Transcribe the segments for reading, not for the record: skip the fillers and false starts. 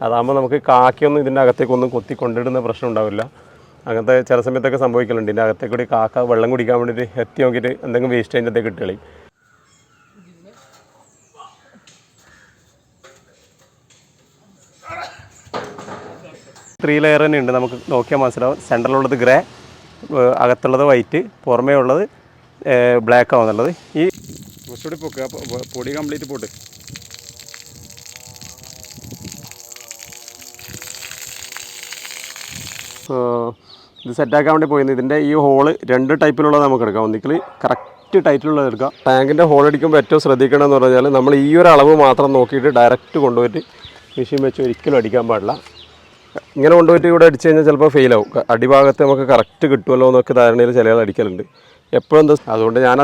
അതാകുമ്പോൾ നമുക്ക് കാക്കയൊന്നും ഇതിൻ്റെ അകത്തേക്കൊന്നും കൊത്തി കൊണ്ടിടുന്ന പ്രശ്നം ഉണ്ടാവില്ല. അങ്ങനത്തെ ചില സമയത്തൊക്കെ സംഭവിക്കലുണ്ട്. ഇതിൻ്റെ അകത്തേക്ക് കൂടി കാക്ക വെള്ളം കുടിക്കാൻ വേണ്ടിയിട്ട് എത്തി നോക്കിയിട്ട് എന്തെങ്കിലും വേസ്റ്റ് അതിൻ്റെ അകത്തേക്ക് ഇട്ടുകളി. 3 ലെയർ തന്നെ ഉണ്ട്. നമുക്ക് നോക്കിയാൽ മനസ്സിലാവും. സെൻറ്ററിലുള്ളത് ഗ്രേ, അകത്തുള്ളത് വൈറ്റ്, പുറമേ ഉള്ളത് ബ്ലാക്ക് ആവുന്നുള്ളത്. ഈ കുറച്ചുകൂടി പൊക്കുക, പൊടി കംപ്ലീറ്റ് പോട്ട്. ഇത് സെറ്റാക്കാൻ വേണ്ടി പോയിരുന്നു. ഇതിൻ്റെ ഈ ഹോള് 2 ടൈപ്പിലുള്ളത് നമുക്ക് എടുക്കാം. ഒന്നിക്കൽ കറക്റ്റ് ടൈറ്റിലുള്ളത് എടുക്കാം. ടാങ്കിൻ്റെ ഹോൾ അടിക്കുമ്പോൾ ഏറ്റവും ശ്രദ്ധിക്കണമെന്ന് പറഞ്ഞാൽ നമ്മൾ ഈ ഒരു അളവ് മാത്രം നോക്കിയിട്ട് ഡയറക്റ്റ് കൊണ്ടുപോയിട്ട് മെഷീൻ വെച്ച് ഒരിക്കലും അടിക്കാൻ പാടില്ല. ഇങ്ങനെ കൊണ്ടുപോയിട്ട് ഇവിടെ അടിച്ചു കഴിഞ്ഞാൽ ചിലപ്പോൾ ഫെയിലാവും. അടിഭാഗത്ത് നമുക്ക് കറക്റ്റ് കിട്ടുമല്ലോ എന്നൊക്കെ ധാരണയിൽ ചില ആൾ അടിക്കലുണ്ട്. എപ്പോഴും എന്താ, അതുകൊണ്ട് ഞാൻ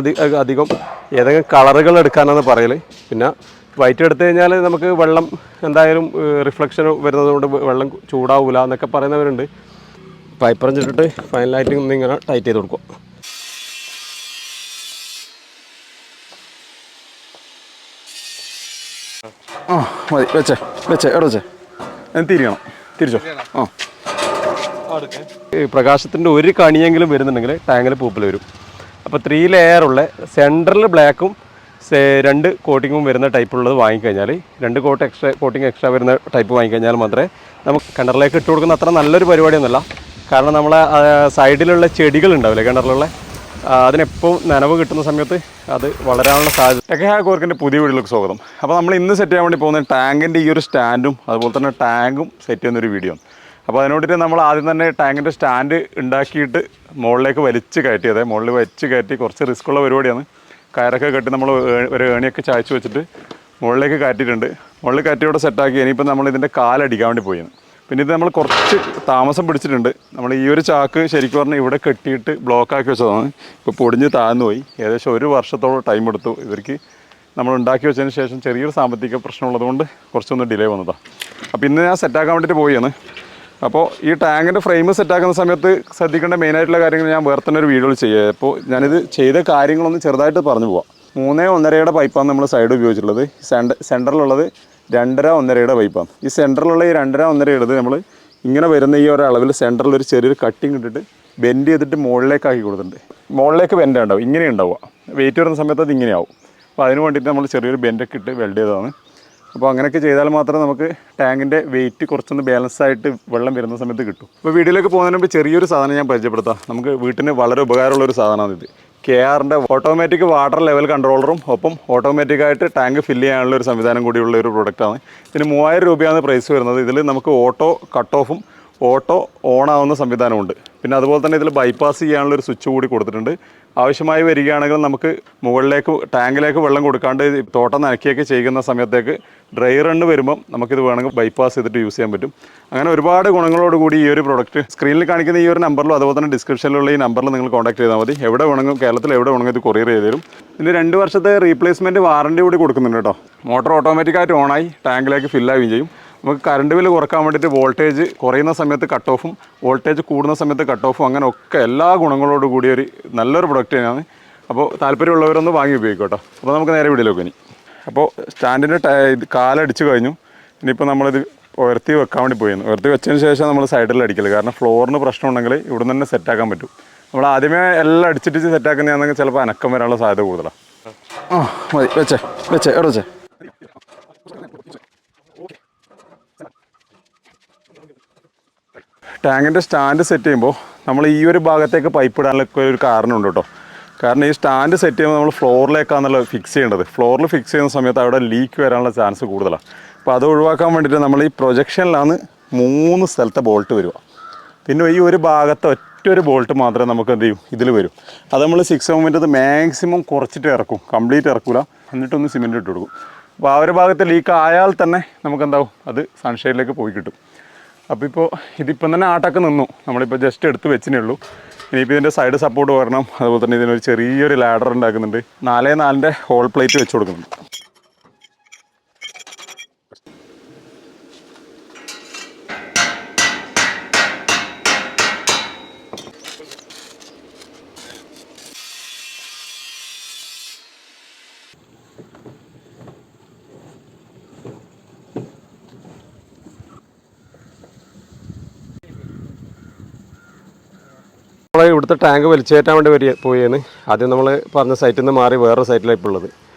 അധികം ഏതെങ്കിലും കളറുകൾ എടുക്കാനാണ് പറയൽ. പിന്നെ വൈറ്റ് എടുത്തു കഴിഞ്ഞാൽ നമുക്ക് വെള്ളം എന്തായാലും റിഫ്ലക്ഷൻ വരുന്നതുകൊണ്ട് വെള്ളം ചൂടാവില്ല എന്നൊക്കെ പറയുന്നവരുണ്ട്. പൈപ്പറഞ്ചിട്ടിട്ട് ഫൈനലായിട്ട് ഇങ്ങനെ ടൈറ്റ് ചെയ്ത് കൊടുക്കും. മതി, വെച്ചേ എവിടെ വെച്ചേ തിരിയണം, തിരിച്ചോ. പ്രകാശത്തിൻ്റെ ഒരു കണിയെങ്കിലും വരുന്നുണ്ടെങ്കിൽ ടാങ്കിൽ പൂപ്പൽ വരും. അപ്പോൾ 3 ലെയറുള്ള സെൻറ്ററിൽ ബ്ലാക്കും 2 കോട്ടിങ്ങും വരുന്ന ടൈപ്പുള്ളത് വാങ്ങിക്കഴിഞ്ഞാൽ, 2 കോട്ടിങ് എക്സ്ട്രാ വരുന്ന ടൈപ്പ് വാങ്ങിക്കഴിഞ്ഞാൽ മാത്രമേ നമുക്ക് കിണറിലേക്ക് ഇട്ട് കൊടുക്കുന്ന അത്ര നല്ലൊരു പരിപാടിയൊന്നുമല്ല. കാരണം നമ്മളെ സൈഡിലുള്ള ചെടികളുണ്ടാവില്ലേ കിണറിലുള്ള, അതിനെപ്പോഴും നനവ് കിട്ടുന്ന സമയത്ത് അത് വളരാനുള്ള സാധ്യത. ടെക് ഹാക്ക് വർക്കിൻ്റെ പുതിയ വീഡിയോയിലേക്ക് സ്വാഗതം. അപ്പോൾ നമ്മൾ ഇന്ന് സെറ്റ് ചെയ്യാൻ വേണ്ടി പോകുന്നത് ടാങ്കിൻ്റെ ഈ ഒരു സ്റ്റാൻഡും അതുപോലെ തന്നെ ടാങ്കും സെറ്റ് ചെയ്യുന്നൊരു വീഡിയോ ആണ്. അപ്പോൾ അതിനോട്ടിട്ട് നമ്മൾ ആദ്യം തന്നെ ടാങ്കിൻ്റെ സ്റ്റാൻഡ് ഉണ്ടാക്കിയിട്ട് മുകളിലേക്ക് വലിച്ച് കയറ്റിയത്. മുകളിൽ വലിച്ച് കയറ്റി കുറച്ച് റിസ്ക്കുള്ള പരിപാടിയാണ്. കയറൊക്കെ കെട്ടി നമ്മൾ ഒരു ഏണിയൊക്കെ ചായച്ച് വെച്ചിട്ട് മുകളിലേക്ക് കയറ്റിയിട്ടുണ്ട്. മുകളിൽ കയറ്റിയോടെ സെറ്റാക്കി ഇനിയിപ്പോൾ നമ്മൾ ഇതിൻ്റെ കാലടിക്കാൻ വേണ്ടി പോയിരുന്നു. പിന്നെ ഇത് നമ്മൾ കുറച്ച് താമസം പിടിച്ചിട്ടുണ്ട്. നമ്മൾ ഈ ഒരു ചാക്ക് ശരിക്കും പറഞ്ഞാൽ ഇവിടെ കെട്ടിയിട്ട് ബ്ലോക്കാക്കി വെച്ചതാണ്. ഇപ്പോൾ പൊടിഞ്ഞ് താഴ്ന്നു പോയി. ഏകദേശം 1 വർഷത്തോളം ടൈം എടുത്തു ഇവർക്ക്. നമ്മൾ ഉണ്ടാക്കി വെച്ചതിന് ശേഷം ചെറിയൊരു സാമ്പത്തിക പ്രശ്നമുള്ളതുകൊണ്ട് കുറച്ചൊന്ന് ഡിലേ വന്നതാണ്. അപ്പോൾ ഇന്ന് ഞാൻ സെറ്റാക്കാൻ വേണ്ടിയിട്ട് പോയാണ്. അപ്പോൾ ഈ ടാങ്കിൻ്റെ ഫ്രെയിം സെറ്റാക്കുന്ന സമയത്ത് ശ്രദ്ധിക്കേണ്ട മെയിനായിട്ടുള്ള കാര്യങ്ങൾ ഞാൻ വേറെ തന്നെ ഒരു വീഡിയോയിൽ ചെയ്യുക. അപ്പോൾ ഞാനിത് ചെയ്ത കാര്യങ്ങളൊന്ന് ചെറുതായിട്ട് പറഞ്ഞു പോവാം. 3.5 പൈപ്പാണ് നമ്മൾ സൈഡ് ഉപയോഗിച്ചിട്ടുള്ളത്. സെൻറ്ററിലുള്ളത് 2.5 പൈപ്പാണ്. ഈ സെൻറ്ററിലുള്ള ഈ 2.5 നമ്മൾ ഇങ്ങനെ വരുന്ന ഈ ഒരു അളവിൽ സെൻറ്ററിൽ ഒരു ചെറിയൊരു കട്ടിങ് ഇട്ടിട്ട് ബെൻഡ് ചെയ്തിട്ട് മുകളിലേക്കാക്കി കൊടുത്തിട്ടുണ്ട്. മുകളിലേക്ക് ബെൻഡ് ഉണ്ടാവും, ഇങ്ങനെ ഉണ്ടാവുക. വെയിറ്റ് വരുന്ന സമയത്ത് അത് ഇങ്ങനെയാവും. അപ്പോൾ അതിന് വേണ്ടിയിട്ട് നമ്മൾ ചെറിയൊരു ബെൻഡൊക്കെ ഇട്ട് വെൽഡ് ചെയ്തതാണ്. അപ്പോൾ അങ്ങനെയൊക്കെ ചെയ്താൽ മാത്രമേ നമുക്ക് ടാങ്കിൻ്റെ വെയിറ്റ് കുറച്ചൊന്ന് ബാലൻസ് ആയിട്ട് വെള്ളം വരുന്ന സമയത്ത് കിട്ടും. അപ്പോൾ വീഡിയോയിലേക്ക് പോകുന്നതിന് മുമ്പ് ചെറിയൊരു സാധനം ഞാൻ പരിചയപ്പെടുത്താം. നമുക്ക് വീട്ടിന് വളരെ ഉപകാരമുള്ളൊരു സാധനമാണിത്. KRൻ്റെ ഓട്ടോമാറ്റിക് വാട്ടർ ലെവൽ കൺട്രോളറും ഒപ്പം ഓട്ടോമാറ്റിക്കായിട്ട് ടാങ്ക് ഫില്ല് ചെയ്യാനുള്ള ഒരു സംവിധാനം കൂടിയുള്ള ഒരു പ്രൊഡക്റ്റാണ്. ഇതിന് 3000 രൂപയാണ് പ്രൈസ് വരുന്നത്. ഇതിൽ നമുക്ക് ഓട്ടോ കട്ട് ഓഫും ഓട്ടോ ഓൺ ആവുന്ന സംവിധാനമുണ്ട്. പിന്നെ അതുപോലെ തന്നെ ഇതിൽ ബൈപ്പാസ് ചെയ്യാനുള്ള ഒരു സ്വിച്ച് കൂടി കൊടുത്തിട്ടുണ്ട്. ആവശ്യമായി വരികയാണെങ്കിൽ നമുക്ക് മുകളിലേക്ക് ടാങ്കിലേക്ക് വെള്ളം കൊടുക്കാണ്ട് തോട്ടം നനയ്ക്കുകയൊക്കെ ചെയ്യുന്ന സമയത്തേക്ക് ഡ്രൈ റണ്ണ് വരുമ്പം നമുക്കിത് വേണമെങ്കിൽ ബൈപ്പാസ് ചെയ്തിട്ട് യൂസ് ചെയ്യാൻ പറ്റും. അങ്ങനെ ഒരുപാട് ഗുണങ്ങളോട് കൂടി ഈ ഒരു പ്രൊഡക്റ്റ് സ്ക്രീനിൽ കാണിക്കുന്ന ഈ ഒരു നമ്പറിലും അതുപോലെ തന്നെ ഡിസ്ക്രിപ്ഷനിലുള്ള ഈ നമ്പറിൽ നിങ്ങൾ കോൺടാക്ട് ചെയ്താൽ മതി. എവിടെ വേണമെങ്കിൽ കേരളത്തിൽ എവിടെ വേണമെങ്കിൽ ഇത് കൊറിയർ ചെയ്ത് തരും. ഇതിന് 2 വർഷത്തെ റീപ്ലേസ്മെൻറ്റ് വാറണ്ടി കൂടി കൊടുക്കുന്നുണ്ട് കേട്ടോ. മോട്ടർ ഓട്ടോമാറ്റിക്കായിട്ട് ഓണായി ടാങ്കിലേക്ക് ഫില്ലാവുകയും ചെയ്യും. നമുക്ക് കറണ്ട് ബില്ല് കുറക്കാൻ വേണ്ടിയിട്ട് വോൾട്ടേജ് കുറയുന്ന സമയത്ത് കട്ട് ഓഫും വോൾട്ടേജ് കൂടുന്ന സമയത്ത് കട്ട് ഓഫും അങ്ങനെ ഒക്കെ എല്ലാ ഗുണങ്ങളോട് കൂടിയ ഒരു നല്ലൊരു പ്രൊഡക്റ്റ് തന്നെയാണ്. അപ്പോൾ താല്പര്യമുള്ളവരൊന്ന് വാങ്ങി ഉപയോഗിക്കും കേട്ടോ. അപ്പോൾ നമുക്ക് നേരെ വീഡിയോയിലേക്ക് ഇനി. അപ്പോൾ സ്റ്റാൻഡിൻ്റെ കാലടിച്ച് കഴിഞ്ഞു. ഇനിയിപ്പോൾ നമ്മളിത് ഉയർത്തി വെക്കാൻ വേണ്ടി പോയിരുന്നു. ഉയർത്തി വെച്ചതിന് ശേഷം നമ്മൾ സൈഡിൽ അടിക്കല്. കാരണം ഫ്ലോറിന് പ്രശ്നം ഉണ്ടെങ്കിൽ ഇവിടെ നിന്ന് തന്നെ സെറ്റാക്കാൻ പറ്റും. നമ്മൾ ആദ്യമേ എല്ലാം അടിച്ചിട്ട് സെറ്റാക്കുന്നതാണെങ്കിൽ ചിലപ്പോൾ അനക്കം വരാനുള്ള സാധ്യത കൂടുതലാണ്. മതി, വെച്ചേ എവിടെ വെച്ചേ. ടാങ്കിൻ്റെ സ്റ്റാൻഡ് സെറ്റ് ചെയ്യുമ്പോൾ നമ്മൾ ഈ ഒരു ഭാഗത്തേക്ക് പൈപ്പ് ഇടാനൊക്കെ ഒരു കാരണമുണ്ട് കേട്ടോ. കാരണം ഈ സ്റ്റാൻഡ് സെറ്റ് ചെയ്യുമ്പോൾ നമ്മൾ ഫ്ലോറിലേക്കാണല്ലോ ഫിക്സ് ചെയ്യേണ്ടത്. ഫ്ലോറിൽ ഫിക്സ് ചെയ്യുന്ന സമയത്ത് അവിടെ ലീക്ക് വരാനുള്ള ചാൻസ് കൂടുതലാണ്. അപ്പോൾ അത് ഒഴിവാക്കാൻ വേണ്ടിയിട്ട് നമ്മൾ ഈ പ്രൊജക്ഷനിലാണ് 3 സ്ഥലത്തെ ബോൾട്ട് വരിക. പിന്നെ ഈ ഒരു ഭാഗത്തെ ഒറ്റൊരു ബോൾട്ട് മാത്രമേ നമുക്ക് എന്ത് ചെയ്യും ഇതിൽ വരും. അത് നമ്മൾ 6 mm മാക്സിമം കുറച്ചിട്ട് ഇറക്കും, കംപ്ലീറ്റ് ഇറക്കില്ല. എന്നിട്ടൊന്ന് സിമെൻറ്റ് ഇട്ട് കൊടുക്കും. അപ്പോൾ ആ ഒരു ഭാഗത്ത് ലീക്ക് ആയാൽ തന്നെ നമുക്കെന്താവും അത് സൺഷൈഡിലേക്ക് പോയി കിട്ടും. അപ്പോൾ ഇപ്പോൾ ഇതിപ്പം തന്നെ ആട്ടൊക്കെ നിന്നു. നമ്മളിപ്പോൾ ജസ്റ്റ് എടുത്ത് വെച്ചിനേ ഉള്ളൂ. ഇനിയിപ്പോൾ ഇതിൻ്റെ സൈഡ് സപ്പോർട്ട് വരണം. അതുപോലെ തന്നെ ഇതിനൊരു ചെറിയൊരു ലാഡർ ഉണ്ടാക്കുന്നുണ്ട്. 4x4 ഹോൾ പ്ലേറ്റ് വെച്ച് കൊടുക്കുന്നുണ്ട്. നമ്മൾ ഇവിടുത്തെ ടാങ്ക് വലിച്ചേറ്റാൻ വേണ്ടി പോയെന്ന് ആദ്യം നമ്മൾ പറഞ്ഞ സൈറ്റിൽ നിന്ന് മാറി വേറൊരു സൈറ്റിലാണ് ഇപ്പോൾ ഉള്ളത്.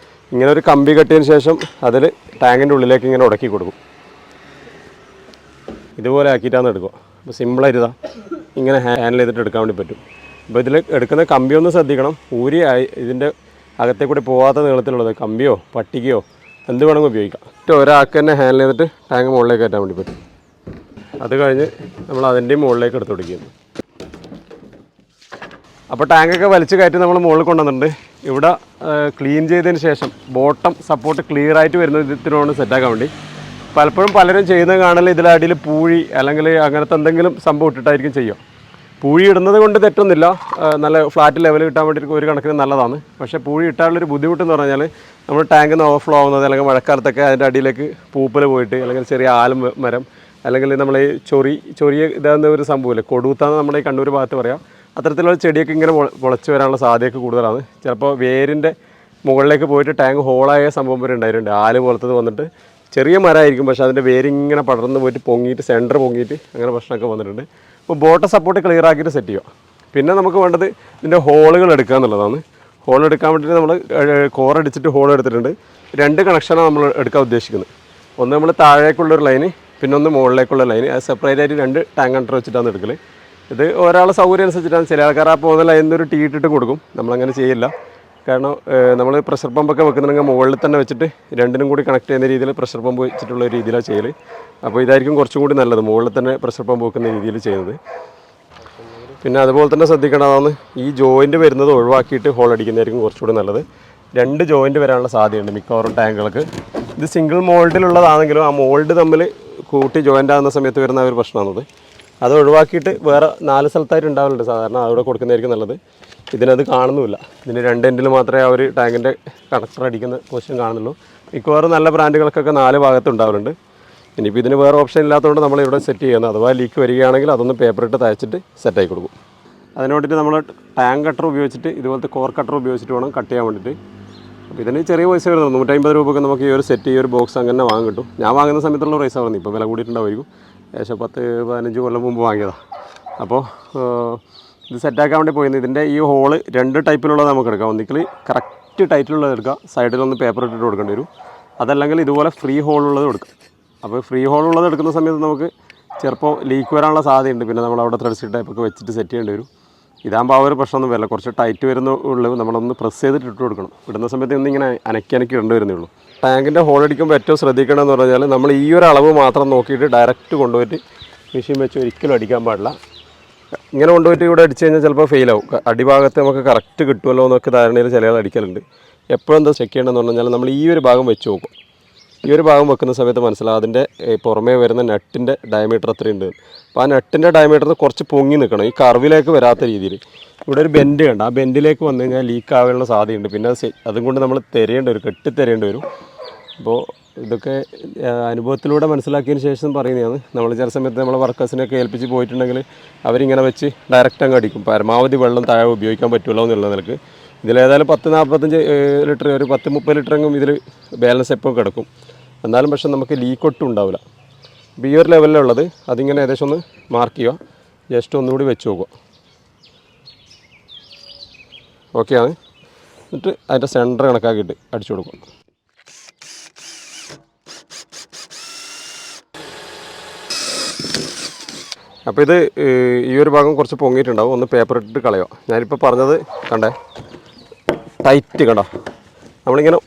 ഇങ്ങനെ ഒരു കമ്പി കെട്ടിയതിന് ശേഷം അതിൽ ടാങ്കിൻ്റെ ഉള്ളിലേക്ക് ഇങ്ങനെ ഉടക്കി കൊടുക്കും. ഇതുപോലെ ആക്കിയിട്ടാണ് എടുക്കുക. അപ്പോൾ സിമ്പിളായിട്ട് ഇതാ ഇങ്ങനെ ഹാൻഡിൽ ചെയ്തിട്ട് എടുക്കാൻ വേണ്ടി പറ്റും. അപ്പോൾ ഇതിൽ എടുക്കുന്ന കമ്പിയൊന്ന് ശ്രദ്ധിക്കണം. ഊരി ഇതിൻ്റെ അകത്തെ കൂടി പോകാത്ത നീളത്തിലുള്ളത് കമ്പിയോ പട്ടികയോ എന്ത് വേണമെങ്കിൽ ഉപയോഗിക്കാം. ഒരാൾക്ക് തന്നെ ഹാൻഡിൽ ചെയ്തിട്ട് ടാങ്ക് മുകളിലേക്ക് കയറ്റാൻ വേണ്ടി പറ്റും. അത് കഴിഞ്ഞ് നമ്മൾ അതിൻ്റെയും മുകളിലേക്ക് എടുത്ത് കൊടുക്കുന്നു. അപ്പോൾ ടാങ്കൊക്കെ വലിച്ച് കയറ്റി നമ്മൾ മുകളിൽ കൊണ്ടുവന്നിട്ടുണ്ട്. ഇവിടെ ക്ലീൻ ചെയ്തതിന് ശേഷം ബോട്ടം സപ്പോർട്ട് ക്ലിയർ ആയിട്ട് വരുന്ന വിധത്തിലാണ് സെറ്റാക്കാൻ വേണ്ടി. പലപ്പോഴും പലരും ചെയ്യുന്നത് കാണൽ ഇതിലടിയിൽ പൂഴി അല്ലെങ്കിൽ അങ്ങനത്തെ എന്തെങ്കിലും സംഭവം ഇട്ടിട്ടായിരിക്കും ചെയ്യുക. പൂഴി ഇടുന്നത് കൊണ്ട് തെറ്റൊന്നുമില്ല, നല്ല ഫ്ലാറ്റ് ലെവൽ കിട്ടാൻ വേണ്ടിയിട്ട് ഒരു കണക്കിന് നല്ലതാണ്. പക്ഷേ പൂഴി ഇട്ടാനുള്ളൊരു ബുദ്ധിമുട്ടെന്ന് പറഞ്ഞാൽ നമ്മൾ ടാങ്കിൽ നിന്ന് ഓവർഫ്ലോ ആവുന്നത് അല്ലെങ്കിൽ മഴക്കാലത്തൊക്കെ അതിൻ്റെ അടിയിലേക്ക് പൂപ്പൽ പോയിട്ട് അല്ലെങ്കിൽ ചെറിയ ആലും മരം അല്ലെങ്കിൽ നമ്മൾ ഈ ചൊറിയ ഇതാകുന്ന ഒരു സംഭവമില്ലേ, കൊടുത്താന്ന് നമ്മുടെ ഈ കണ്ണൂർ ഭാഗത്ത് പറയാം, അത്തരത്തിലുള്ള ചെടിയൊക്കെ ഇങ്ങനെ മുളച്ച് വരാനുള്ള സാധ്യതയൊക്കെ കൂടുതലാണ്. ചിലപ്പോൾ വേരിൻ്റെ മുകളിലേക്ക് പോയിട്ട് ടാങ്ക് ഹോളായ സംഭവം വരെ ഉണ്ടായിട്ടുണ്ട്. ആല് പോലത്തത് വന്നിട്ട് ചെറിയ മരമായിരിക്കും, പക്ഷേ അതിൻ്റെ വേരിങ്ങനെ പടർന്ന് പോയിട്ട് പൊങ്ങിയിട്ട് സെൻറ്റർ പൊങ്ങിയിട്ട് അങ്ങനെ പ്രശ്നമൊക്കെ വന്നിട്ടുണ്ട്. അപ്പോൾ ബോട്ട സപ്പോർട്ട് ക്ലിയർ ആക്കിയിട്ട് സെറ്റ് ചെയ്യുക. പിന്നെ നമുക്ക് വേണ്ടത് ഇതിൻ്റെ ഹോളുകൾ എടുക്കുക എന്നുള്ളതാണ്. ഹോൾ എടുക്കാൻ വേണ്ടിയിട്ട് നമ്മൾ കോറടിച്ചിട്ട് ഹോൾ എടുത്തിട്ടുണ്ട്. 2 കണക്ഷനാണ് നമ്മൾ എടുക്കാൻ ഉദ്ദേശിക്കുന്നത്. ഒന്ന് നമ്മൾ താഴേക്കുള്ളൊരു ലൈന്, പിന്നെ ഒന്ന് മുകളിലേക്കുള്ള ലൈന്. അത് സെപ്പറേറ്റ് ആയിട്ട് 2 ടാങ്ക് കണ്ടർ വെച്ചിട്ടാണ് എടുക്കൽ. ഇത് ഒരാളെ സൗകര്യം അനുസരിച്ചിട്ടാണ്. ചില ആൾക്കാർ ആ പോകുന്ന ലൈനിൽ ഒരു ടീ ഇട്ടിട്ട് കൊടുക്കും. നമ്മളങ്ങനെ ചെയ്യില്ല. കാരണം നമ്മൾ പ്രഷർ പമ്പൊക്കെ വെക്കുന്നുണ്ടെങ്കിൽ മുകളിൽ തന്നെ വെച്ചിട്ട് 2നും കൂടി കണക്ട് ചെയ്യുന്ന രീതിയിൽ പ്രഷർ പമ്പ് വെച്ചിട്ടുള്ള രീതിയിലാണ് ചെയ്യൽ. അപ്പോൾ ഇതായിരിക്കും കുറച്ചും കൂടി നല്ലത്, മുകളിൽ തന്നെ പ്രഷർ പമ്പ് വെക്കുന്ന രീതിയിൽ ചെയ്യുന്നത്. പിന്നെ അതുപോലെ തന്നെ ശ്രദ്ധിക്കേണ്ടതാണ് ഈ ജോയിൻറ്റ് വരുന്നത് ഒഴിവാക്കിയിട്ട് ഹോൾ അടിക്കുന്നതായിരിക്കും കുറച്ചുകൂടി നല്ലത്. 2 ജോയിൻറ്റ് വരാനുള്ള സാധ്യതയുണ്ട് മിക്കവാറും ടാങ്കുകൾക്ക്. ഇത് സിംഗിൾ മോൾഡിലുള്ളതാണെങ്കിലും ആ മോൾഡ് തമ്മിൽ കൂട്ടി ജോയിൻ്റ് ആകുന്ന സമയത്ത് വരുന്ന ഒരു പ്രശ്നമാണത്. അത് ഒഴിവാക്കിയിട്ട് വേറെ 4 സ്ഥലത്തായിട്ട് ഉണ്ടാവലുണ്ട് സാധാരണ, അവിടെ കൊടുക്കുന്നതായിരിക്കും നല്ലത്. ഇതിനത് കാണുന്നുമില്ല. ഇതിന് 2 എൻഡിൽ മാത്രമേ ആ ഒരു ടാങ്കിൻ്റെ കണക്ടർ അടിക്കുന്ന പൊസിഷൻ കാണുന്നുള്ളൂ. മിക്കവാറും നല്ല ബ്രാൻഡുകൾക്കൊക്കെ 4 ഭാഗത്ത് ഉണ്ടാവലുണ്ട്. ഇനിയിപ്പോൾ ഇതിന് വേറെ ഓപ്ഷൻ ഇല്ലാത്തതുകൊണ്ട് നമ്മൾ ഇവിടെ സെറ്റ് ചെയ്യുന്നത്. അഥവാ ലീക്ക് വരികയാണെങ്കിൽ അതൊന്ന് പേപ്പർ ഇട്ട് തയ്ച്ചിട്ട് സെറ്റായി കൊടുക്കും. അതിന് വേണ്ടിയിട്ട് നമ്മൾ ടാങ്ക് കട്ടർ ഉപയോഗിച്ചിട്ട് ഇതുപോലത്തെ കോർ കട്ടർ ഉപയോഗിച്ചിട്ട് വേണം കട്ട് ചെയ്യാൻ വേണ്ടിയിട്ട്. അപ്പോൾ ഇതിന് ചെറിയ പൈസ വരുന്നത് 150 രൂപയ്ക്ക് നമുക്ക് ഈ ഒരു സെറ്റ്, ഈ ഒരു ബോക്സ് അങ്ങനെ വാങ്ങാൻ കിട്ടും. ഞാൻ വാങ്ങുന്ന സമയത്തുള്ള പൈസ പറഞ്ഞു, ഇപ്പോൾ വില കൂടിയിട്ടുണ്ടാവുമായിരിക്കും. ഏകദേശം 10-15 കൊല്ലം മുമ്പ് വാങ്ങിയതാണ്. അപ്പോൾ ഇത് സെറ്റാക്കാൻ വേണ്ടി പോയിരുന്നു. ഇതിൻ്റെ ഈ ഹോള് 2 ടൈപ്പിലുള്ളത് നമുക്ക് എടുക്കാം. ഒന്നിക്കൽ കറക്റ്റ് ടൈറ്റിലുള്ളത് എടുക്കാം, സൈഡിലൊന്ന് പേപ്പർ ഇട്ടിട്ട് കൊടുക്കേണ്ടി വരും. അതല്ലെങ്കിൽ ഇതുപോലെ ഫ്രീ ഹോളുള്ളത് എടുക്കാം. അപ്പോൾ ഫ്രീ ഹോളുള്ളത് എടുക്കുന്ന സമയത്ത് നമുക്ക് ചിലപ്പോൾ ലീക്ക് വരാനുള്ള സാധ്യതയുണ്ട്. പിന്നെ നമ്മൾ അവിടെ ത്രെഡ് ടൈപ്പൊക്കെ വെച്ചിട്ട് സെറ്റ് ചെയ്യേണ്ടി വരും. ഇതാകുമ്പോൾ ആ ഒരു പ്രശ്നമൊന്നും വരില്ല. കുറച്ച് ടൈറ്റ് വരുന്ന ഉള്ളൂ, നമ്മളൊന്ന് പ്രസ് ചെയ്തിട്ട് ഇട്ട് കൊടുക്കണം. ഇടുന്ന സമയത്ത് ഇന്നിങ്ങനെ അനക്കി ഇടേണ്ടി വരുന്നേ ഉള്ളൂ. ടാങ്കിൻ്റെ ഹോൾ അടിക്കുമ്പോൾ ഏറ്റവും ശ്രദ്ധിക്കണമെന്ന് പറഞ്ഞാൽ നമ്മൾ ഈ ഒരു അളവ് മാത്രം നോക്കിയിട്ട് ഡയറക്റ്റ് കൊണ്ടുപോയിട്ട് മെഷീൻ വെച്ച് ഒരിക്കലും അടിക്കാൻ പാടില്ല. ഇങ്ങനെ കൊണ്ടുപോയിട്ട് ഇവിടെ അടിച്ച് കഴിഞ്ഞാൽ ചിലപ്പോൾ ഫെയിലാവും. അടിഭാഗത്ത് നമുക്ക് കറക്റ്റ് കിട്ടുമല്ലോ എന്നൊക്കെ ധാരണയിൽ ചില ആൾ അടിക്കലുണ്ട്. എപ്പോഴും എന്താ ചെക്ക് ചെയ്യേണ്ടതെന്ന് പറഞ്ഞാൽ നമ്മൾ ഈ ഒരു ഭാഗം വെച്ച് നോക്കും. ഈ ഒരു ഭാഗം വെക്കുന്ന സമയത്ത് മനസ്സിലാവും അതിൻ്റെ പുറമേ വരുന്ന നട്ടിൻ്റെ ഡയമീറ്റർ എത്രയുണ്ട്. അപ്പോൾ ആ നട്ടിൻ്റെ ഡയമീറ്ററിന് കുറച്ച് പൊങ്ങി നിൽക്കണം, ഈ കർവിലേക്ക് വരാത്ത രീതിയിൽ. ഇവിടെ ഒരു ബെൻഡ് കണ്ട്, ആ ബെൻഡിലേക്ക് വന്നു കഴിഞ്ഞാൽ ലീക്ക് ആവാനുള്ള സാധ്യതയുണ്ട്. പിന്നെ അതും കൊണ്ട് നമ്മൾ തിരയേണ്ടി വരും, കെട്ടിത്തിരയേണ്ടി വരും. അപ്പോൾ ഇതൊക്കെ അനുഭവത്തിലൂടെ മനസ്സിലാക്കിയതിന് ശേഷം പറയുന്നതാണ്. നമ്മൾ ചില സമയത്ത് നമ്മൾ വർക്കേഴ്സിനെയൊക്കെ ഏൽപ്പിച്ച് പോയിട്ടുണ്ടെങ്കിൽ അവരിങ്ങനെ വെച്ച് ഡയറക്റ്റ് അങ്ങ് അടിക്കും. പരമാവധി വെള്ളം താഴെ ഉപയോഗിക്കാൻ പറ്റുമല്ലോ എന്നുള്ള നിലക്ക്. ഇതിലേതായാലും 10-45 ലിറ്റർ, ഒരു 10-30 ലിറ്ററെങ്കിലും ഇതിൽ ബാലൻസ് എപ്പോൾ കിടക്കും. എന്നാലും പക്ഷെ നമുക്ക് ലീക്ക് ഒട്ടും ഉണ്ടാവില്ല. അപ്പോൾ ഈ ഒരു ലെവലിലുള്ളത് അതിങ്ങനെ ഏകദേശം ഒന്ന് മാർക്ക് ചെയ്യുക, ജസ്റ്റ് ഒന്നുകൂടി വെച്ച് നോക്കുക. ഓക്കെയാണ്. എന്നിട്ട് അതിൻ്റെ സെൻറ്റർ കണക്കാക്കിയിട്ട് അടിച്ചു കൊടുക്കും. അപ്പോൾ ഇത് ഈ ഒരു ഭാഗം കുറച്ച് പൊങ്ങിയിട്ടുണ്ടാവും, ഒന്ന് പേപ്പർ ഇട്ടിട്ട് കളയുക. ഞാനിപ്പോൾ പറഞ്ഞത് കണ്ടേ, ടൈറ്റ് കണ്ടോ, നമ്മളിങ്ങനെ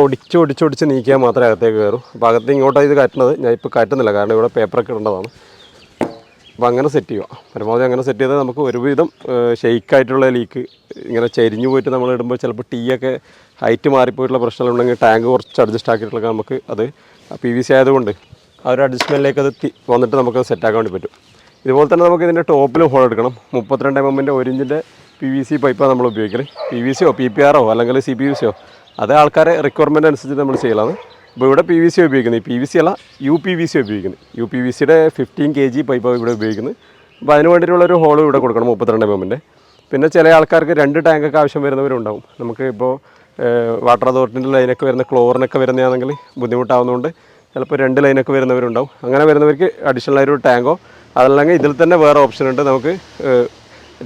ഒടിച്ച് നീക്കിയാൽ മാത്രമേ അകത്തേക്ക് കയറും. അപ്പോൾ അകത്ത് ഇങ്ങോട്ടാണ് ഇത് കയറ്റുന്നത്. ഞാൻ ഇപ്പോൾ കയറ്റുന്നില്ല, കാരണം ഇവിടെ പേപ്പറൊക്കെ ഇടേണ്ടതാണ്. അപ്പോൾ അങ്ങനെ സെറ്റ് ചെയ്യുക. പരമാവധി അങ്ങനെ സെറ്റ് ചെയ്താൽ നമുക്ക് ഒരുവിധം ഷെയ്ക്കായിട്ടുള്ള ലീക്ക് ഇങ്ങനെ ചരിഞ്ഞു പോയിട്ട് നമ്മൾ ഇടുമ്പോൾ ചിലപ്പോൾ ടീയൊക്കെ ഹൈറ്റ് മാറിപ്പോയിട്ടുള്ള പ്രശ്നങ്ങളുണ്ടെങ്കിൽ ടാങ്ക് കുറച്ച് അഡ്ജസ്റ്റ് ആക്കിയിട്ടുള്ള നമുക്ക് അത് PVC ആയതുകൊണ്ട് ആ ഒരു അഡ്ജസ്റ്റ്മെൻറ്റിലേക്ക് അത് വന്നിട്ട് നമുക്ക് സെറ്റാക്കാൻ വേണ്ടി പറ്റും. ഇതുപോലെ തന്നെ നമുക്ക് ഇതിൻ്റെ ടോപ്പിലും ഹോൾ എടുക്കണം. 32 mm 1 ഇഞ്ചിൻ്റെ PVC പൈപ്പാണ് നമ്മൾ ഉപയോഗിക്കൽ. PVC PPR അല്ലെങ്കിൽ CPVC അത് ആൾക്കാരെ റിക്വയർമെൻറ്റ് അനുസരിച്ച് നമ്മൾ ചെയ്യലാണ്. ഇപ്പോൾ ഇവിടെ PVC ഉപയോഗിക്കുന്നത്, PVC അല്ല UPVC ഉപയോഗിക്കുന്നത്. UPVCയുടെ 15 kg പൈപ്പാണ് ഇവിടെ ഉപയോഗിക്കുന്നത്. അപ്പോൾ അതിന് വേണ്ടിയിട്ടുള്ളൊരു ഹോൾ ഇവിടെ കൊടുക്കണം 32 mm. പിന്നെ ചില ആൾക്കാർക്ക് 2 ടാങ്കൊക്കെ ആവശ്യം വരുന്നവരുണ്ടാവും. നമുക്ക് ഇപ്പോൾ വാട്ടർ അതോറിറ്റിൻ്റെ ലൈനൊക്കെ വരുന്ന ക്ലോറിനൊക്കെ വരുന്നതാണെങ്കിൽ ബുദ്ധിമുട്ടാവുന്നതുകൊണ്ട് ചിലപ്പോൾ 2 ലൈനൊക്കെ വരുന്നവരുണ്ടാവും. അങ്ങനെ വരുന്നവർക്ക് അഡീഷണൽ ആയൊരു ടാങ്കോ അതല്ലെങ്കിൽ ഇതിൽ തന്നെ വേറെ ഓപ്ഷൻ ഉണ്ട്. നമുക്ക്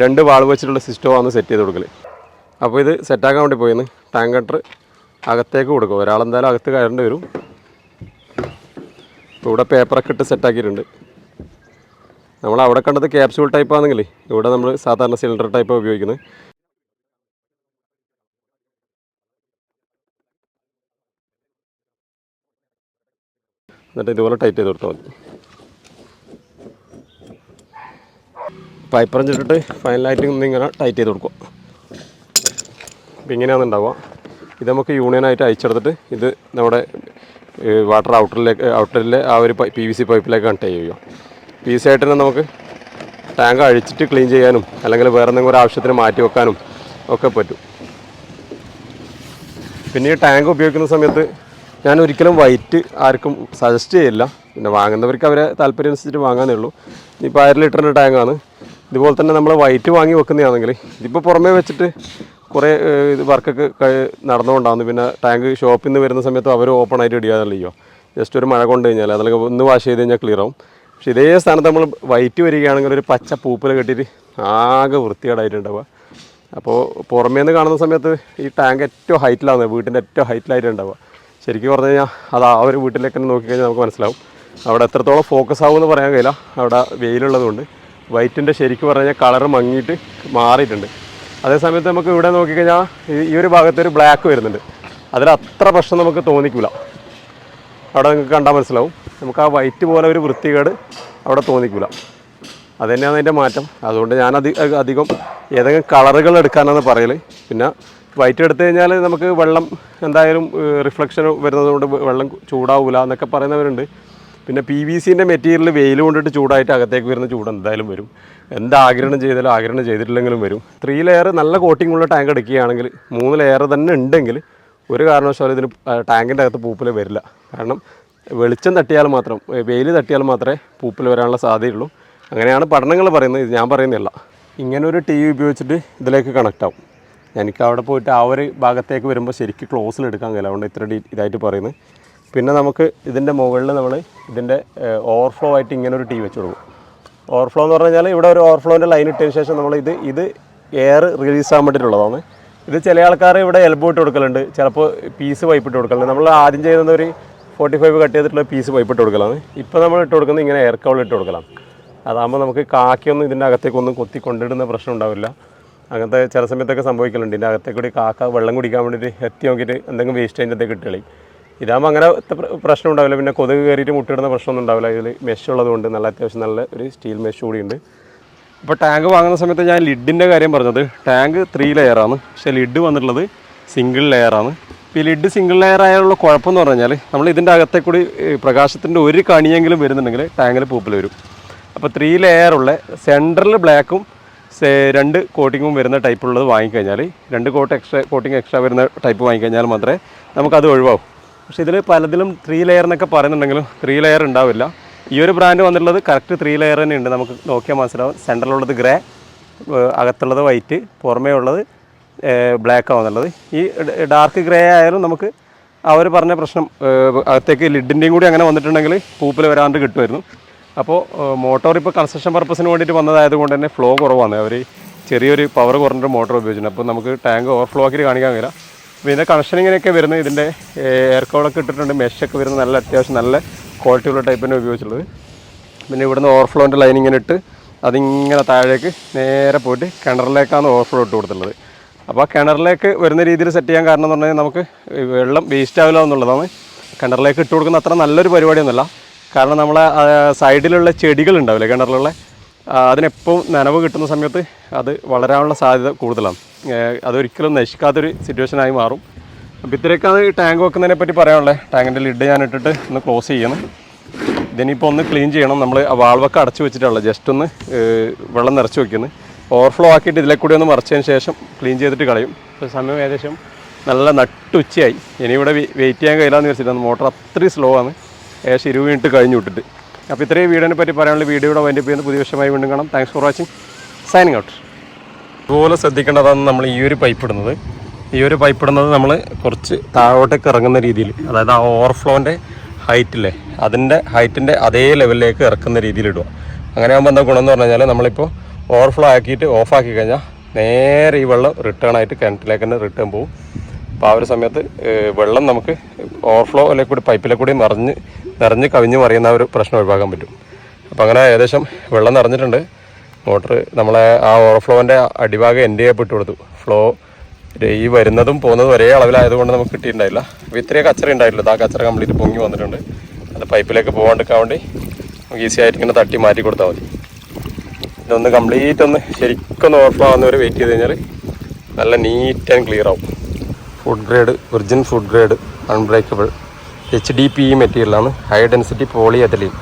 2 വാൾവ് വെച്ചിട്ടുള്ള സിസ്റ്റമാണ് സെറ്റ് ചെയ്ത് കൊടുക്കൽ. അപ്പോൾ ഇത് സെറ്റാക്കാൻ വേണ്ടി പോയിന്ന് ടാങ്ക് കട്ടർ അകത്തേക്ക് കൊടുക്കും. ഒരാളെന്തായാലും അകത്ത് കയറേണ്ടി വരും. ഇപ്പോൾ ഇവിടെ പേപ്പറൊക്കെ ഇട്ട് സെറ്റാക്കിയിട്ടുണ്ട്. നമ്മൾ അവിടെ കണ്ടത് ക്യാപ്സ്യൂൾ ടൈപ്പ് ആണെങ്കിൽ ഇവിടെ നമ്മൾ സാധാരണ സിലിണ്ടർ ടൈപ്പാണ് ഉപയോഗിക്കുന്നത്. എന്നിട്ട് ഇതുപോലെ ടൈറ്റ് ചെയ്ത് കൊടുത്താൽ മതി. പൈപ്പറഞ്ചിട്ടിട്ട് ഫൈനലായിട്ട് ഇങ്ങനെ ടൈറ്റ് ചെയ്ത് കൊടുക്കുക. അപ്പോൾ ഇങ്ങനെയാണ് ഉണ്ടാവുക. ഇത് നമുക്ക് യൂണിയനായിട്ട് അയച്ചെടുത്തിട്ട് ഇത് നമ്മുടെ വാട്ടർ ഔട്ടറിലെ ആ ഒരു PVC പൈപ്പിലേക്ക് കണക്ട് ചെയ്യുക. PVC ആയിട്ട് തന്നെ നമുക്ക് ടാങ്ക് അഴിച്ചിട്ട് ക്ലീൻ ചെയ്യാനും അല്ലെങ്കിൽ വേറെ എന്തെങ്കിലും ഒരു ആവശ്യത്തിന് മാറ്റി വെക്കാനും ഒക്കെ പറ്റും. പിന്നെ ഈ ടാങ്ക് ഉപയോഗിക്കുന്ന സമയത്ത് ഞാൻ ഒരിക്കലും വൈറ്റ് ആർക്കും സജസ്റ്റ് ചെയ്യില്ല. പിന്നെ വാങ്ങുന്നവർക്ക് അവരെ താല്പര്യം അനുസരിച്ചിട്ട് വാങ്ങാനേ ഉള്ളൂ. ഇപ്പോൾ 1.5 ലിറ്ററിൻ്റെ ടാങ്കാണ്. ഇതുപോലെ തന്നെ നമ്മൾ വൈറ്റ് വാങ്ങി വെക്കുന്നതാണെങ്കിൽ ഇതിപ്പോൾ പുറമേ വെച്ചിട്ട് കുറേ വർക്കൊക്കെ നടന്നുകൊണ്ടാണ്. പിന്നെ ടാങ്ക് ഷോപ്പിൽ നിന്ന് വരുന്ന സമയത്ത് അവർ ഓപ്പൺ ആയിട്ട് ഇടിയാതല്ലോ. ജസ്റ്റ് ഒരു മഴ കൊണ്ട് കഴിഞ്ഞാൽ അതല്ലെങ്കിൽ ഒന്ന് വാഷ് ചെയ്ത് കഴിഞ്ഞാൽ ക്ലിയർ ആവും. പക്ഷേ ഇതേ സ്ഥാനത്ത് നമ്മൾ വൈറ്റ് വരികയാണെങ്കിൽ ഒരു പച്ച പൂപ്പൽ കെട്ടിയിട്ട് ആകെ വൃത്തികേടായിട്ടുണ്ടാവുക. അപ്പോൾ പുറമേ നിന്ന് കാണുന്ന സമയത്ത് ഈ ടാങ്ക് ഏറ്റവും ഹൈറ്റിലാണ്, വീട്ടിൻ്റെ ഏറ്റവും ഹൈറ്റിലായിട്ട് ഉണ്ടാവുക. ശരിക്കും പറഞ്ഞു കഴിഞ്ഞാൽ അത് ആ ഒരു വീട്ടിലേക്ക് തന്നെ നോക്കിക്കഴിഞ്ഞാൽ നമുക്ക് മനസ്സിലാവും. അവിടെ എത്രത്തോളം ഫോക്കസ് ആവുമെന്ന് പറയാൻ കഴിയില്ല. അവിടെ വെയിലുള്ളതുകൊണ്ട് വൈറ്റിൻ്റെ ശരിക്കും പറഞ്ഞു കഴിഞ്ഞാൽ കളറ് മങ്ങിയിട്ട് മാറിയിട്ടുണ്ട്. അതേസമയത്ത് നമുക്ക് ഇവിടെ നോക്കിക്കഴിഞ്ഞാൽ ഈ ഒരു ഭാഗത്തൊരു ബ്ലാക്ക് വരുന്നുണ്ട്. അതിലത്ര പ്രശ്നം നമുക്ക് തോന്നിക്കില്ല. അവിടെ നിങ്ങൾക്ക് കണ്ടാൽ മനസ്സിലാവും. നമുക്ക് ആ വൈറ്റ് പോലെ ഒരു വൃത്തികേട് അവിടെ തോന്നിക്കില്ല. അത് തന്നെയാണ് അതിൻ്റെ മാറ്റം. അതുകൊണ്ട് ഞാൻ അധികം ഏതെങ്കിലും കളറുകൾ എടുക്കാനാണ് പറയൽ. പിന്നെ വൈറ്റ് എടുത്തു കഴിഞ്ഞാൽ നമുക്ക് വെള്ളം എന്തായാലും റിഫ്ലക്ഷൻ വരുന്നതുകൊണ്ട് വെള്ളം ചൂടാവില്ല എന്നൊക്കെ പറയുന്നവരുണ്ട്. പിന്നെ PVCൻ്റെ മെറ്റീരിയൽ വെയിൽ കൊണ്ടിട്ട് ചൂടായിട്ട് അകത്തേക്ക് വരുന്ന ചൂട് എന്തായാലും വരും. ആഗിരണം ചെയ്താലും ആഗിരണം ചെയ്തിട്ടില്ലെങ്കിലും വരും. 3 ലെയർ നല്ല കോട്ടിംഗ് ഉള്ള ടാങ്ക് എടുക്കുകയാണെങ്കിൽ 3 ലെയർ തന്നെ ഉണ്ടെങ്കിൽ ഒരു കാരണവശാലും ഇതിന് ടാങ്കിൻ്റെ അകത്ത് പൂപ്പൽ വരില്ല. കാരണം വെളിച്ചം തട്ടിയാൽ മാത്രം, വെയിൽ തട്ടിയാൽ മാത്രമേ പൂപ്പൽ വരാനുള്ള സാധ്യതയുള്ളൂ. അങ്ങനെയാണ് പഠനങ്ങൾ പറയുന്നത്. ഇത് ഞാൻ പറയുന്നില്ല. ഇങ്ങനൊരു TV ഉപയോഗിച്ചിട്ട് ഇതിലേക്ക് കണക്റ്റ് ആവും. എനിക്ക് അവിടെ പോയിട്ട് ആ ഒരു ഭാഗത്തേക്ക് വരുമ്പോൾ ശരിക്കും ക്ലോസിൽ എടുക്കാൻ കഴിയില്ല. അതുകൊണ്ട് ഇത്ര ഇതായിട്ട് പറയുന്നത്. പിന്നെ നമുക്ക് ഇതിൻ്റെ മുകളിൽ നമ്മൾ ഇതിൻ്റെ ഓവർഫ്ലോ ആയിട്ട് ഇങ്ങനൊരു TV വെച്ച് കൊടുക്കും. ഓവർഫ്ലോ എന്ന് പറഞ്ഞു കഴിഞ്ഞാൽ ഇവിടെ ഒരു ഓവർഫ്ലോൻ്റെ ലൈൻ ഇട്ടതിന് ശേഷം നമ്മൾ ഇത് എയർ റിലീസ് ആകാൻ വേണ്ടിയിട്ടുള്ളതാണ്. ഇത് ചില ആൾക്കാർ ഇവിടെ എൽബോ ഇട്ട് കൊടുക്കലുണ്ട്, ചിലപ്പോൾ പീസ് പൈപ്പ് ഇട്ട് കൊടുക്കലുണ്ട്. നമ്മൾ ആദ്യം ചെയ്യുന്നത് ഒരു 45 കട്ട് ചെയ്തിട്ടുള്ള പീസ് പൈപ്പ് ഇട്ട് കൊടുക്കലാണ്. ഇപ്പോൾ നമ്മൾ ഇട്ട് കൊടുക്കുന്നത് ഇങ്ങനെ എയർ കൗൾ ഇട്ട് കൊടുക്കലാണ്. അതാകുമ്പോൾ നമുക്ക് കാക്കയൊന്നും ഇതിൻ്റെ അകത്തേക്കൊന്നും കൊത്തി കൊണ്ടിടുന്ന പ്രശ്നം ഉണ്ടാവില്ല. അങ്ങനത്തെ ചില സമയത്തൊക്കെ സംഭവിക്കലുണ്ട്. ഇതിൻ്റെ അകത്തേക്കൂടി കാക്ക വെള്ളം കുടിക്കാൻ വേണ്ടിയിട്ട് എത്തി നോക്കിയിട്ട് എന്തെങ്കിലും വേസ്റ്റ് അതിൻ്റെ അകത്തേക്ക് ഇട്ടുകളി. ഇതാകുമ്പോൾ അങ്ങനത്തെ പ്രശ്നം ഉണ്ടാവില്ല. പിന്നെ കൊതുക് കയറിയിട്ട് മുട്ടിടുന്ന പ്രശ്നമൊന്നും ഉണ്ടാവില്ല. ഇതിൽ മെഷ് ഉള്ളതുകൊണ്ട് നല്ല അത്യാവശ്യം നല്ല ഒരു സ്റ്റീൽ മെഷ് കൂടിയുണ്ട്. ഇപ്പോൾ ടാങ്ക് വാങ്ങുന്ന സമയത്ത് ഞാൻ ലിഡിൻ്റെ കാര്യം പറഞ്ഞത്. ടാങ്ക് 3 ലെയറാണ്, പക്ഷേ ലിഡ് വന്നിട്ടുള്ളത് സിംഗിൾ ലെയറാണ്. ഇപ്പോൾ ഈ ലിഡ് സിംഗിൾ ലെയർ ആയുള്ള കുഴപ്പമെന്ന് പറഞ്ഞു കഴിഞ്ഞാൽ നമ്മൾ ഇതിൻ്റെ അകത്തെ കൂടി പ്രകാശത്തിൻ്റെ ഒരു കണിയെങ്കിലും വരുന്നുണ്ടെങ്കിൽ ടാങ്കിൽ പൂപ്പൽ വരും. അപ്പോൾ 3 ലെയറുള്ള സെൻറ്ററിൽ ബ്ലാക്കും 2 കോട്ടിങ്ങും വരുന്ന ടൈപ്പുള്ളത് വാങ്ങിക്കഴിഞ്ഞാൽ 2 കോട്ടിങ് എക്സ്ട്രാ വരുന്ന ടൈപ്പ് വാങ്ങിക്കഴിഞ്ഞാൽ മാത്രമേ നമുക്കത് ഒഴിവാകും. പക്ഷേ ഇതിൽ പലതിലും 3 ലെയർ എന്നൊക്കെ പറയുന്നുണ്ടെങ്കിലും 3 ലെയർ ഉണ്ടാവില്ല. ഈ ഒരു ബ്രാൻഡ് വന്നിട്ടുള്ളത് കറക്റ്റ് 3 ലെയർ തന്നെ ഉണ്ട്. നമുക്ക് നോക്കിയാൽ മനസ്സിലാവും. സെൻറ്ററിലുള്ളത് ഗ്രേ, അകത്തുള്ളത് വൈറ്റ്, പുറമേ ഉള്ളത് ബ്ലാക്ക് ആവുന്നുള്ളത്. ഈ ഡാർക്ക് ഗ്രേ ആയാലും നമുക്ക് അവർ പറഞ്ഞ പ്രശ്നം അകത്തേക്ക് ലിഡിൻ്റെയും കൂടി അങ്ങനെ വന്നിട്ടുണ്ടെങ്കിൽ പൂപ്പൽ വരാണ്ട് കിട്ടുമായിരുന്നു. അപ്പോൾ മോട്ടോർ ഇപ്പോൾ കൺസ്ട്രക്ഷൻ പർപ്പസിന് വേണ്ടിയിട്ട് വന്നതായതുകൊണ്ട് തന്നെ ഫ്ലോ കുറവാണ്. അവർ ചെറിയൊരു പവർ കുറഞ്ഞൊരു മോട്ടോർ ഉപയോഗിച്ചിട്ടുണ്ട്. അപ്പോൾ നമുക്ക് ടാങ്ക് ഓവർഫ്ലോ ആക്കിയിട്ട് കാണിക്കാൻ കഴിയില്ല. അപ്പോൾ ഇതിൻ്റെ കണക്ഷനിങ്ങനെയൊക്കെ വരുന്നത് ഇതിൻ്റെ എയർ കൗളൊക്കെ ഇട്ടിട്ടുണ്ട്. മെഷൊക്കെ വരുന്നത് നല്ല അത്യാവശ്യം നല്ല ക്വാളിറ്റിയുള്ള ടൈപ്പ് തന്നെ ഉപയോഗിച്ചുള്ളത്. പിന്നെ ഇവിടുന്ന് ഓവർഫ്ലോൻ്റെ ലൈൻ ഇങ്ങനെ ഇട്ട് അതിങ്ങനെ താഴേക്ക് നേരെ പോയിട്ട് കിണറിലേക്കാണ് ഓവർഫ്ലോ ഇട്ട് കൊടുത്തിട്ടുള്ളത്. അപ്പോൾ ആ കിണറിലേക്ക് വരുന്ന രീതിയിൽ സെറ്റ് ചെയ്യാൻ കാരണം എന്ന് പറഞ്ഞാൽ നമുക്ക് വെള്ളം വേസ്റ്റ് ആവില്ല എന്നുള്ളതാണ്. കിണറിലേക്ക് ഇട്ട് കൊടുക്കുന്ന അത്ര നല്ലൊരു പരിപാടിയൊന്നുമല്ല. കാരണം നമ്മളെ സൈഡിലുള്ള ചെടികൾ ഉണ്ടാവില്ലേ കിണറിലുള്ള, അതിനെപ്പോഴും നനവ് കിട്ടുന്ന സമയത്ത് അത് വളരാനുള്ള സാധ്യത കൂടുതലാണ്. അതൊരിക്കലും നശിക്കാത്തൊരു സിറ്റുവേഷനായി മാറും. അപ്പോൾ ഇത്രയൊക്കെയാണ് ഈ ടാങ്ക് വെക്കുന്നതിനെ പറ്റി പറയാനുള്ളത്. ടാങ്കിൻ്റെ ലിഡ് ഞാൻ ഇട്ടിട്ട് ഒന്ന് ക്ലോസ് ചെയ്യണം. ഇതിനിപ്പോൾ ഒന്ന് ക്ലീൻ ചെയ്യണം. നമ്മൾ വാൾവൊക്കെ അടച്ചു വെച്ചിട്ടുള്ളത് ജസ്റ്റ് ഒന്ന് വെള്ളം നിറച്ച് വയ്ക്കുന്നു. ഓവർഫ്ലോ ആക്കിയിട്ട് ഇതിലേക്ക് കൂടി ഒന്ന് മറിച്ചതിന് ശേഷം ക്ലീൻ ചെയ്തിട്ട് കളയും. ഇപ്പോൾ സമയം ഏകദേശം നല്ല നട്ടുച്ചയായി. ഇനി ഇവിടെ വെയിറ്റ് ചെയ്യാൻ കഴിയില്ലാന്ന് വെച്ചിട്ടാണ്. മോട്ടർ അത്രയും സ്ലോ ആണ്. ഏകദേശം 20 മിനിറ്റ് കഴിഞ്ഞു വിട്ടിട്ട്. അപ്പോൾ ഇത്രയും വീഡിയോനെ പറ്റി പറയാനുള്ള വീഡിയോയുടെ വൈൻഡപ്പ് ചെയ്യുന്ന പുതിയ വിഷയമായി വീണ്ടും കാണാം. Thanks for watching. Signing out. അതുപോലെ ശ്രദ്ധിക്കേണ്ടതാണ് നമ്മൾ ഈ ഒരു പൈപ്പ് ഇടുന്നത്. ഈ ഒരു പൈപ്പ് ഇടുന്നത് നമ്മൾ കുറച്ച് താഴോട്ടേക്ക് ഇറങ്ങുന്ന രീതിയിൽ, അതായത് ആ ഓവർഫ്ലോൻ്റെ ഹൈറ്റില്ലേ അതിൻ്റെ ഹൈറ്റിൻ്റെ അതേ ലെവലിലേക്ക് ഇറക്കുന്ന രീതിയിൽ ഇടുക. അങ്ങനെ ആകുമ്പോൾ എന്താ ഗുണം എന്ന് പറഞ്ഞു കഴിഞ്ഞാൽ നമ്മളിപ്പോൾ ഓവർഫ്ലോ ആക്കിയിട്ട് ഓഫാക്കി കഴിഞ്ഞാൽ നേരെ ഈ വെള്ളം റിട്ടേൺ ആയിട്ട് കിണറ്റിലേക്ക് തന്നെ റിട്ടേൺ പോകും. അപ്പോൾ ആ ഒരു സമയത്ത് വെള്ളം നമുക്ക് ഓവർഫ്ലോ അല്ലെങ്കിൽ കൂടി പൈപ്പിലെ കൂടി നിറഞ്ഞ് കവിഞ്ഞ് മറിയുന്ന ഒരു പ്രശ്നം ഒഴിവാക്കാൻ പറ്റും. അപ്പോൾ അങ്ങനെ ഏകദേശം വെള്ളം നിറഞ്ഞിട്ടുണ്ട്. മോട്ടർ നമ്മളെ ആ ഓവർഫ്ലോവിൻ്റെ അടിഭാഗം എൻഡ് ചെയ്യപ്പെട്ട് കൊടുത്തു. ഫ്ലോ ഈ വരുന്നതും പോകുന്നതും ഒരേ അളവിലായതുകൊണ്ട് നമുക്ക് കിട്ടിയിട്ടുണ്ടായില്ല. അപ്പോൾ ഇത്രയും കച്ചറ ഉണ്ടായിട്ടില്ല. ആ കച്ചറ കംപ്ലീറ്റ് പൊങ്ങി വന്നിട്ടുണ്ട്. അത് പൈപ്പിലേക്ക് പോകാണ്ടിരിക്കാൻ വേണ്ടി നമുക്ക് ഈസി ആയിട്ട് ഇങ്ങനെ തട്ടി മാറ്റി കൊടുത്താൽ മതി. ഇതൊന്ന് കംപ്ലീറ്റ് ഒന്ന് ശരിക്കൊന്ന് ഓവർഫ്ലോ ആവുന്നവരെ വെയിറ്റ് ചെയ്ത് കഴിഞ്ഞാൽ നല്ല നീറ്റ് ആൻഡ് ക്ലിയർ ആവും. Food grade virgin food grade unbreakable HDPE മെറ്റീരിയലാണ്. High density poly ethylene.